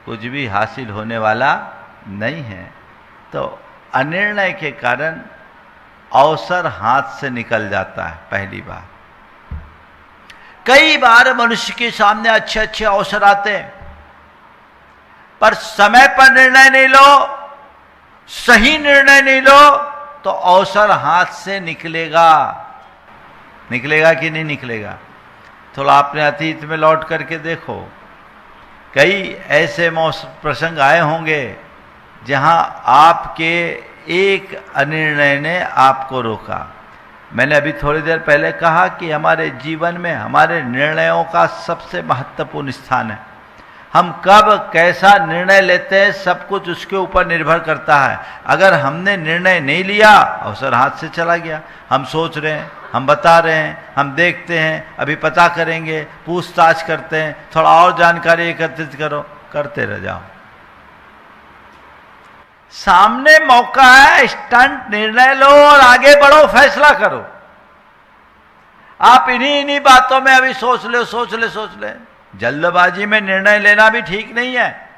कुछ भी हासिल होने वाला नहीं है। तो अनिर्णय के कारण अवसर हाथ से निकल जाता है। पहली बार, कई बार मनुष्य के सामने अच्छे अच्छे अवसर आते हैं, पर समय पर निर्णय नहीं लो, सही निर्णय नहीं लो तो अवसर हाथ से निकलेगा। निकलेगा कि नहीं निकलेगा? थोड़ा अपने अतीत में लौट करके देखो, कई ऐसे प्रसंग आए होंगे जहां आपके एक अनिर्णय ने आपको रोका। मैंने अभी थोड़ी देर पहले कहा कि हमारे जीवन में हमारे निर्णयों का सबसे महत्वपूर्ण स्थान है। हम कब कैसा निर्णय लेते हैं सब कुछ उसके ऊपर निर्भर करता है। अगर हमने निर्णय नहीं लिया, अवसर हाथ से चला गया। हम सोच रहे हैं, हम बता रहे हैं, हम देखते हैं, अभी पता करेंगे, पूछताछ करते हैं, थोड़ा और जानकारी एकत्रित करो, करते रह जाओ। सामने मौका है, स्टंट निर्णय लो और आगे बढ़ो, फैसला करो। आप इन्हीं बातों में अभी सोच ले। जल्दबाजी में निर्णय लेना भी ठीक नहीं है,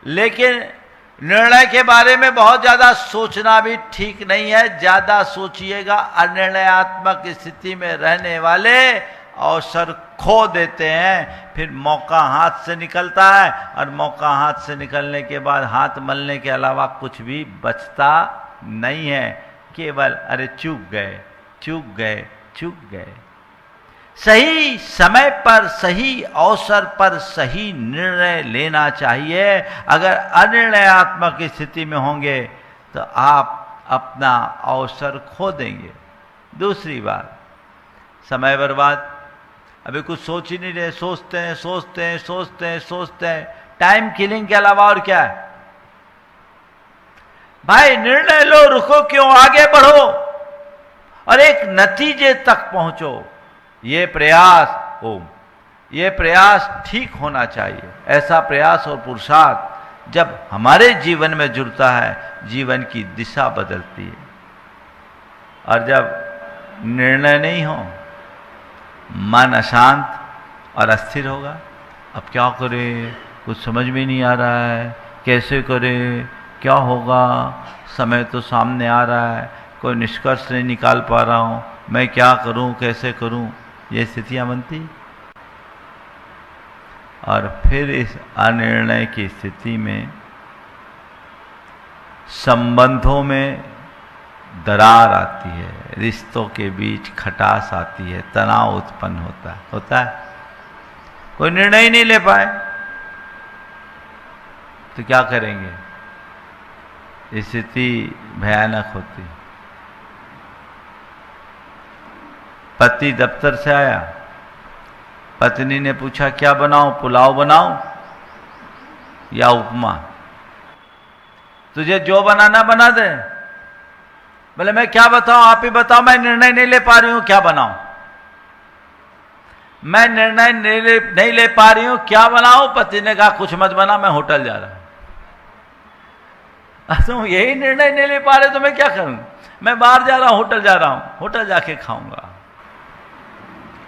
लेकिन निर्णय के बारे में बहुत ज्यादा सोचना भी ठीक नहीं है। ज्यादा सोचिएगा, अनिर्णयात्मक स्थिति में रहने वाले अवसर खो देते हैं। फिर मौका हाथ से निकलता है और मौका हाथ से निकलने के बाद हाथ मलने के अलावा कुछ भी बचता नहीं है। केवल अरे चूक गए। सही समय पर, सही अवसर पर सही निर्णय लेना चाहिए। अगर अनिर्णयात्मक स्थिति में होंगे तो आप अपना अवसर खो देंगे। दूसरी बात, समय बर्बाद। अभी कुछ सोच ही नहीं रहे, सोचते हैं। टाइम किलिंग के अलावा और क्या है? भाई निर्णय लो, रुको क्यों, आगे बढ़ो और एक नतीजे तक पहुंचो। ये प्रयास ठीक होना चाहिए। ऐसा प्रयास और पुरुषार्थ जब हमारे जीवन में जुड़ता है, जीवन की दिशा बदलती है। और जब निर्णय नहीं हो, मन अशांत और अस्थिर होगा। अब क्या करें, कुछ समझ में नहीं आ रहा है, कैसे करें, क्या होगा, समय तो सामने आ रहा है, कोई निष्कर्ष नहीं निकाल पा रहा हूं, मैं क्या करूं, कैसे करूं, ये स्थितियां बनती। और फिर इस अनिर्णय की स्थिति में संबंधों में दरार आती है, रिश्तों के बीच खटास आती है, तनाव उत्पन्न होता है। कोई निर्णय ही नहीं ले पाए तो क्या करेंगे? स्थिति भयानक होती। पति दफ्तर से आया, पत्नी ने पूछा क्या बनाऊं, पुलाव बनाऊं या उपमा? तुझे जो बनाना बना दे। बोले मैं क्या बताऊं, आप ही बताओ, मैं निर्णय नहीं ले पा रही हूं, क्या बनाऊं? मैं निर्णय नहीं ले पा रही हूं, क्या बनाऊं? पति ने कहा कुछ मत बना, मैं होटल जा रहा हूं। तुम यही निर्णय नहीं ले पा रहे तो मैं क्या करूं? मैं बाहर जा रहा हूं, होटल जा रहा हूं, होटल जाके खाऊंगा।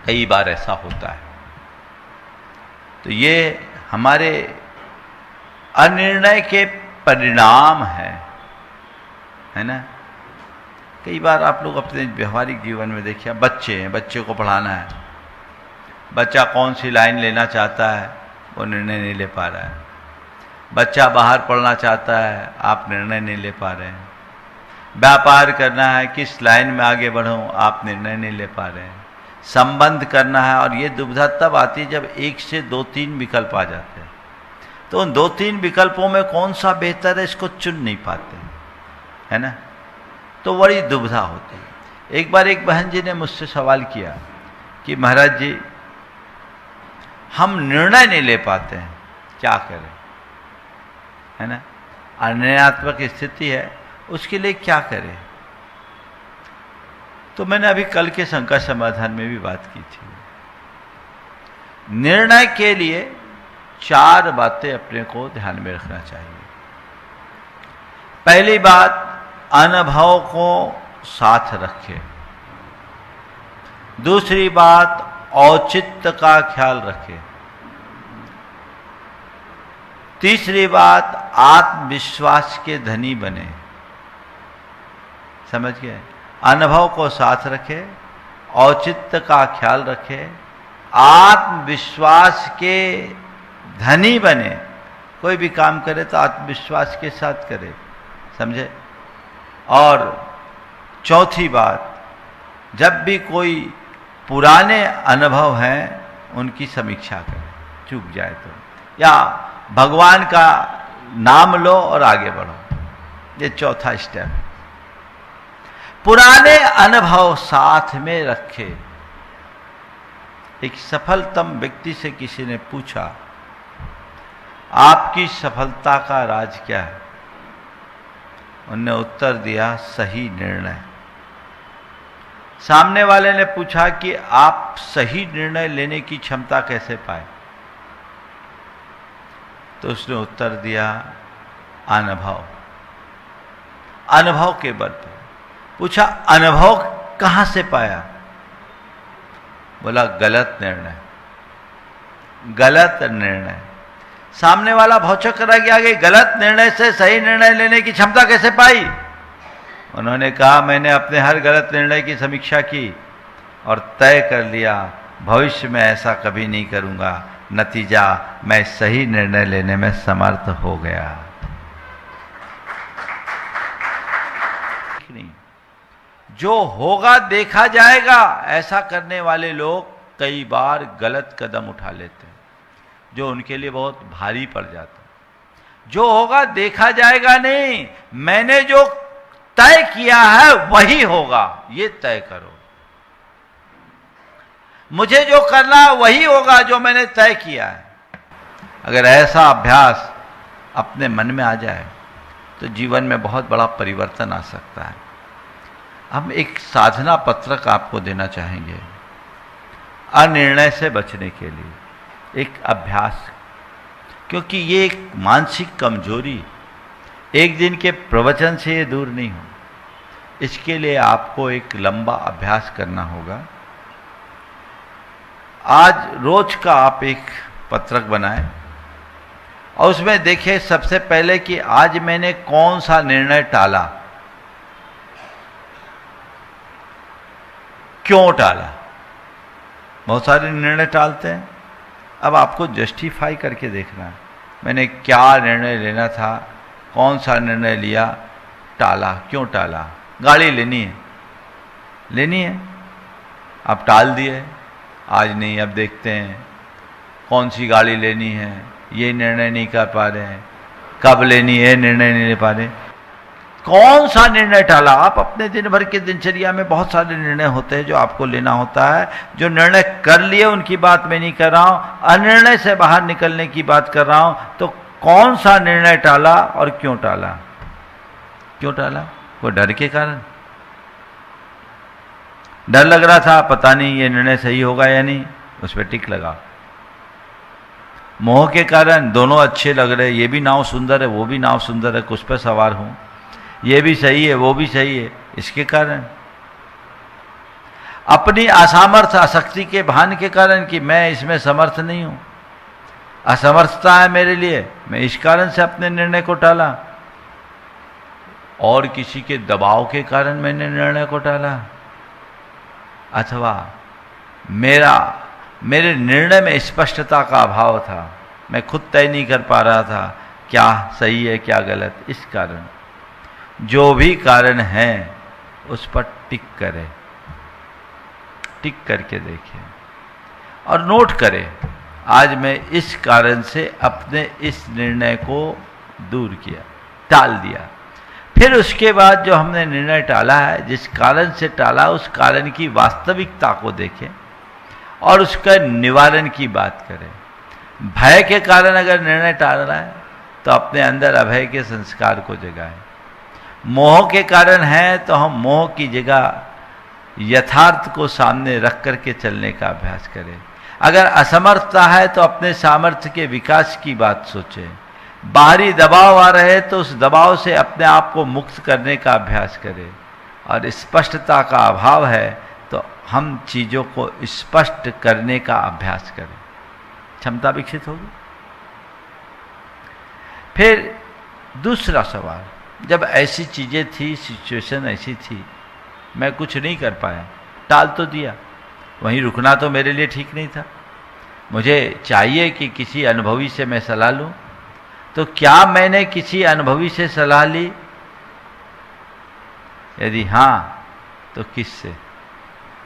कई बार ऐसा होता है। तो ये हमारे अनिर्णय के परिणाम है ना। कई बार आप लोग अपने व्यवहारिक जीवन में देखिए, बच्चे हैं, बच्चे को पढ़ाना है, बच्चा कौन सी लाइन लेना चाहता है वो निर्णय नहीं ले पा रहा है। बच्चा बाहर पढ़ना चाहता है, आप निर्णय नहीं ले पा रहे हैं। व्यापार करना है, किस लाइन में आगे बढ़ूं, आप निर्णय नहीं ले पा रहे हैं। संबंध करना है, और ये दुविधा तब आती है जब एक से 2-3 विकल्प आ जाते हैं। तो उन 2-3 विकल्पों में कौन सा बेहतर है इसको चुन नहीं पाते, है ना। तो बड़ी दुविधा होती है। एक बार एक बहन जी ने मुझसे सवाल किया कि महाराज जी हम निर्णय नहीं ले पाते हैं, क्या करें, है ना। अनिर्णयात्मक स्थिति है, उसके लिए क्या करें? तो मैंने अभी कल के शंका समाधान में भी बात की थी। निर्णय के लिए 4 बातें अपने को ध्यान में रखना चाहिए। पहली बात, अनुभव को साथ रखें। दूसरी बात, औचित्य का ख्याल रखें। तीसरी बात, आत्मविश्वास के धनी बने। समझ गए? अनुभव को साथ रखे, औचित्य का ख्याल रखे, आत्मविश्वास के धनी बने। कोई भी काम करे तो आत्मविश्वास के साथ करे, समझे। और चौथी बात, जब भी कोई पुराने अनुभव हैं उनकी समीक्षा करें, चूक जाए तो, या भगवान का नाम लो और आगे बढ़ो। ये चौथा स्टेप है। पुराने अनुभव साथ में रखे। एक सफलतम व्यक्ति से किसी ने पूछा, आपकी सफलता का राज क्या है? उन्होंने उत्तर दिया, सही निर्णय। सामने वाले ने पूछा कि आप सही निर्णय लेने की क्षमता कैसे पाए? तो उसने उत्तर दिया, अनुभव। अनुभव के बल पर। पूछा, अनुभव कहां से पाया? बोला, गलत निर्णय। गलत निर्णय। सामने वाला भौचक करा गया कि गलत निर्णय से सही निर्णय लेने की क्षमता कैसे पाई? उन्होंने कहा, मैंने अपने हर गलत निर्णय की समीक्षा की और तय कर लिया भविष्य में ऐसा कभी नहीं करूंगा। नतीजा, मैं सही निर्णय लेने में समर्थ हो गया। जो होगा देखा जाएगा, ऐसा करने वाले लोग कई बार गलत कदम उठा लेते हैं जो उनके लिए बहुत भारी पड़ जाता है। जो होगा देखा जाएगा नहीं, मैंने जो तय किया है वही होगा, ये तय करो। मुझे जो करना है वही होगा जो मैंने तय किया है। अगर ऐसा अभ्यास अपने मन में आ जाए तो जीवन में बहुत बड़ा परिवर्तन आ सकता है। हम एक साधना पत्रक आपको देना चाहेंगे अनिर्णय से बचने के लिए, एक अभ्यास, क्योंकि ये एक मानसिक कमजोरी एक दिन के प्रवचन से ये दूर नहीं हो। इसके लिए आपको एक लंबा अभ्यास करना होगा। आज रोज का आप एक पत्रक बनाएं और उसमें देखें सबसे पहले कि आज मैंने कौन सा निर्णय टाला, क्यों टाला। बहुत सारे निर्णय टालते हैं। अब आपको जस्टिफाई करके देखना है, मैंने क्या निर्णय लेना था, कौन सा निर्णय लिया, टाला, क्यों टाला। गाड़ी लेनी है, लेनी है, अब टाल दिए, आज नहीं, अब देखते हैं कौन सी गाड़ी लेनी है, ये निर्णय नहीं कर पा रहे हैं, कब लेनी है निर्णय नहीं ले पा रहे। कौन सा निर्णय टाला? आप अपने दिन भर की दिनचर्या में बहुत सारे निर्णय होते हैं जो आपको लेना होता है। जो निर्णय कर लिए उनकी बात मैं नहीं कर रहा हूं, अनिर्णय से बाहर निकलने की बात कर रहा हूं। तो कौन सा निर्णय टाला और क्यों टाला? क्यों टाला? वो डर के कारण, डर लग रहा था, पता नहीं ये निर्णय सही होगा या नहीं, उस पर टिक लगा। मोह के कारण, दोनों अच्छे लग रहे, ये भी नाव सुंदर है, वो भी नाव सुंदर है, कुछ पर सवार हूं, ये भी सही है, वो भी सही है, इसके कारण। अपनी असामर्थ्य, आसक्ति के भान के कारण कि मैं इसमें समर्थ नहीं हूं, असमर्थता है मेरे लिए, मैं इस कारण से अपने निर्णय को टाला। और किसी के दबाव के कारण मैंने निर्णय को टाला, अथवा मेरे निर्णय में स्पष्टता का अभाव था, मैं खुद तय नहीं कर पा रहा था क्या सही है क्या गलत। इस कारण, जो भी कारण है उस पर टिक करें, टिक करके देखें और नोट करें, आज मैं इस कारण से अपने इस निर्णय को दूर किया, टाल दिया। फिर उसके बाद जो हमने निर्णय टाला है, जिस कारण से टाला, उस कारण की वास्तविकता को देखें और उसका निवारण की बात करें। भय के कारण अगर निर्णय टाल रहा है तो अपने अंदर अभय के संस्कार को जगाएं। मोह के कारण है तो हम मोह की जगह यथार्थ को सामने रख करके चलने का अभ्यास करें। अगर असमर्थता है तो अपने सामर्थ्य के विकास की बात सोचें। बाहरी दबाव आ रहे तो उस दबाव से अपने आप को मुक्त करने का अभ्यास करें। और स्पष्टता का अभाव है तो हम चीज़ों को स्पष्ट करने का अभ्यास करें, क्षमता विकसित होगी। फिर दूसरा सवाल, जब ऐसी चीज़ें थी, सिचुएशन ऐसी थी, मैं कुछ नहीं कर पाया, टाल तो दिया, वहीं रुकना तो मेरे लिए ठीक नहीं था। मुझे चाहिए कि किसी अनुभवी से मैं सलाह लूँ, तो क्या मैंने किसी अनुभवी से सलाह ली? यदि हाँ तो किससे,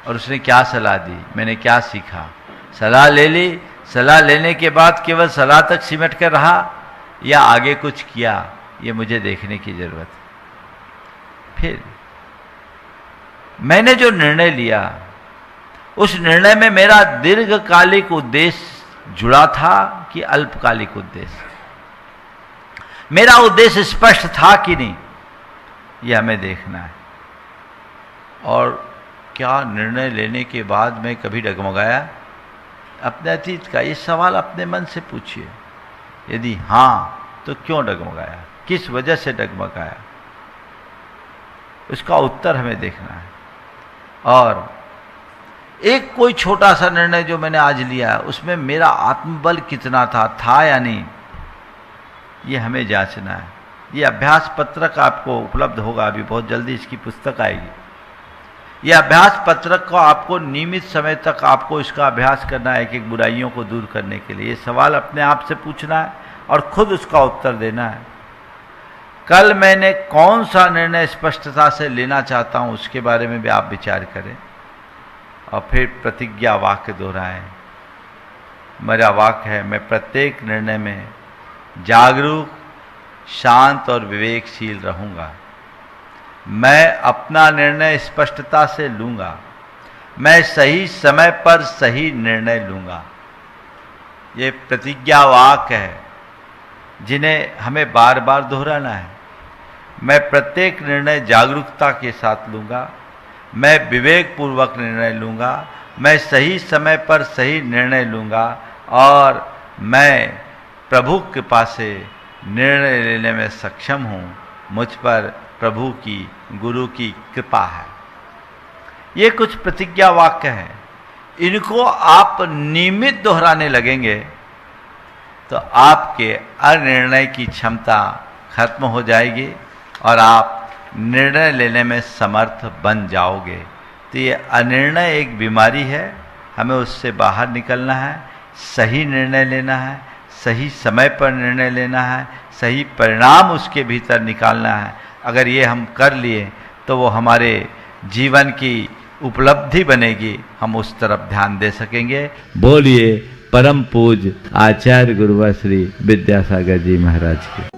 और उसने क्या सलाह दी, मैंने क्या सीखा? सलाह ले ली, सलाह लेने के बाद केवल सलाह तक सिमट कर रहा या आगे कुछ किया, ये मुझे देखने की जरूरत है। फिर मैंने जो निर्णय लिया, उस निर्णय में मेरा दीर्घकालिक उद्देश्य जुड़ा था कि अल्पकालिक उद्देश्य? मेरा उद्देश्य स्पष्ट था कि नहीं, यह हमें देखना है। और क्या निर्णय लेने के बाद मैं कभी डगमगाया? अपने अतीत का ये सवाल अपने मन से पूछिए। यदि हाँ तो क्यों डगमगाया, किस वजह से डगमगाया, उसका उत्तर हमें देखना है। और एक कोई छोटा सा निर्णय जो मैंने आज लिया, उसमें मेरा आत्मबल कितना था या नहीं, ये हमें जांचना है। ये अभ्यास पत्रक आपको उपलब्ध होगा, अभी बहुत जल्दी इसकी पुस्तक आएगी। यह अभ्यास पत्रक को आपको नियमित समय तक आपको इसका अभ्यास करना है, एक बुराइयों को दूर करने के लिए। ये सवाल अपने आप से पूछना है और खुद उसका उत्तर देना है। कल मैंने कौन सा निर्णय स्पष्टता से लेना चाहता हूं, उसके बारे में भी आप विचार करें और फिर प्रतिज्ञा वाक्य दोहराएं। मेरा वाक्य है, मैं प्रत्येक निर्णय में जागरूक, शांत और विवेकशील रहूंगा। मैं अपना निर्णय स्पष्टता से लूंगा। मैं सही समय पर सही निर्णय लूंगा। ये प्रतिज्ञा वाक्य है जिन्हें हमें बार बार दोहराना है। मैं प्रत्येक निर्णय जागरूकता के साथ लूंगा। मैं विवेकपूर्वक निर्णय लूंगा। मैं सही समय पर सही निर्णय लूंगा और मैं प्रभु कृपा से निर्णय लेने में सक्षम हूँ। मुझ पर प्रभु की, गुरु की कृपा है। ये कुछ प्रतिज्ञा वाक्य हैं। इनको आप नियमित दोहराने लगेंगे तो आपके अनिर्णय की क्षमता खत्म हो जाएगी और आप निर्णय लेने में समर्थ बन जाओगे। तो ये अनिर्णय एक बीमारी है, हमें उससे बाहर निकलना है, सही निर्णय लेना है, सही समय पर निर्णय लेना है, सही परिणाम उसके भीतर निकालना है। अगर ये हम कर लिए तो वो हमारे जीवन की उपलब्धि बनेगी, हम उस तरफ ध्यान दे सकेंगे। बोलिए परम पूज आचार्य गुरुवर श्री विद्यासागर जी महाराज की।